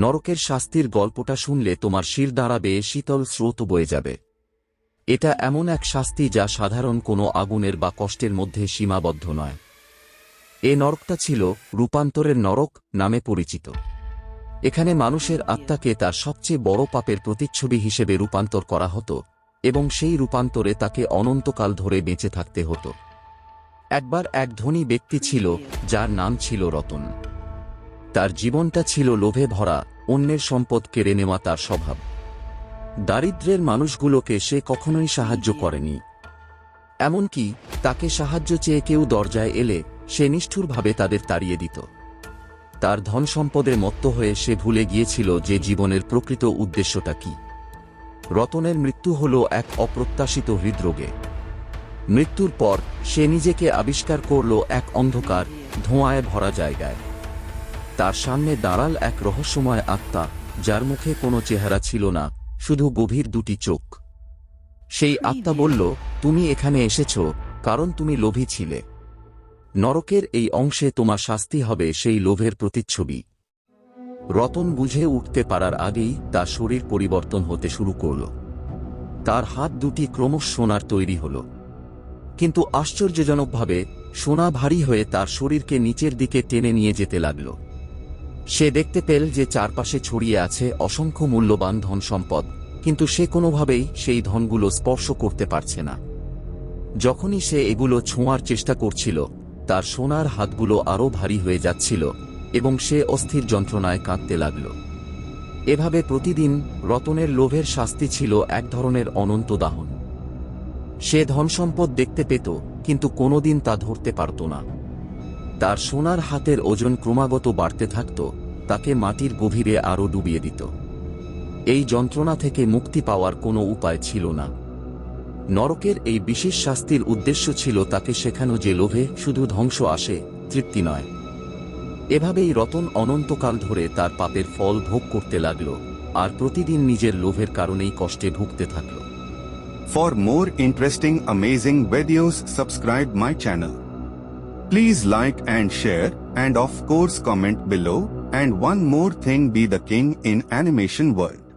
নরকের শাস্তির গল্পটা শুনলে তোমার শির দাঁড়াবে, শীতল স্রোত বয়ে যাবে। এটা এমন এক শাস্তি যা সাধারণ কোনো আগুনের বা কষ্টের মধ্যে সীমাবদ্ধ নয়। এ নরকটা ছিল রূপান্তরের নরক নামে পরিচিত। এখানে মানুষের আত্মাকে তার সবচেয়ে বড় পাপের প্রতিচ্ছবি হিসেবে রূপান্তর করা হতো এবং সেই রূপান্তরে তাকে অনন্তকাল ধরে বেঁচে থাকতে হতো। একবার এক ধনী ব্যক্তি ছিল যার নাম ছিল রতন। তার জীবনটা ছিল লোভে ভরা, অন্যের সম্পদ কেড়ে নেওয়া তার স্বভাব। দারিদ্র্যের মানুষগুলোকে সে কখনোই সাহায্য করেনি। এমনকি তাকে সাহায্য চেয়ে কেউ দরজায় এলে সে নিষ্ঠুরভাবে তাদের তাড়িয়ে দিত। তার ধন সম্পদে মত্ত হয়ে সে ভুলে গিয়েছিল যে জীবনের প্রকৃত উদ্দেশ্যটা কি। রতনের মৃত্যু হল এক অপ্রত্যাশিত হৃদরোগে। মৃত্যুর পর সে নিজেকে আবিষ্কার করল এক অন্ধকার, ধোঁয়ায় ভরা জায়গায়। তার সামনে দাঁড়াল এক রহস্যময় আত্মা, যার মুখে কোনো চেহারা ছিল না, শুধু গভীর দুটি চোখ। সেই আত্মা বলল, তুমি এখানে এসেছ কারণ তুমি লোভী ছিলে। নরকের এই অংশে তোমার শাস্তি হবে সেই লোভের প্রতিচ্ছবি। রতন বুঝে উঠতে পারার আগেই তার শরীর পরিবর্তন হতে শুরু করল। তার হাত দুটি ক্রমশ সোনার তৈরি হল, কিন্তু আশ্চর্যজনকভাবে সোনা ভারী হয়ে তার শরীরকে নিচের দিকে টেনে নিয়ে যেতে লাগল। সে দেখতে পেল যে চারপাশে ছড়িয়ে আছে অসংখ্য মূল্যবান ধন সম্পদ, কিন্তু সে কোনোভাবেই সেই ধনগুলো স্পর্শ করতে পারছে না। যখনই সে এগুলো ছোঁয়ার চেষ্টা করছিল, তার সোনার হাতগুলো আরও ভারী হয়ে যাচ্ছিল এবং সে অস্থির যন্ত্রণায় কাঁদতে লাগল। এভাবে প্রতিদিন রতনের লোভের শাস্তি ছিল এক ধরনের অনন্ত দাহন। সে ধনসম্পদ দেখতে পেত, কিন্তু কোনোদিন তা ধরতে পারত না। তার সোনার হাতের ওজন ক্রমাগত বাড়তে থাকত, তাকে মাটির গভীরে আরও ডুবিয়ে দিত। এই যন্ত্রণা থেকে মুক্তি পাওয়ার কোনো উপায় ছিল না। নরকের এই বিশেষ শাস্তির উদ্দেশ্য ছিল তাকে শেখানো যে লোভে শুধু ধ্বংস আসে, তৃপ্তি নয়। এভাবেই রতন অনন্তকাল ধরে তার পাপের ফল ভোগ করতে লাগল, আর প্রতিদিন নিজের লোভের কারণেই কষ্টে ভুগতে থাকল। For more interesting amazing videos, subscribe my channel. Please like and share, and of course comment below. And one more thing, be the king in animation world.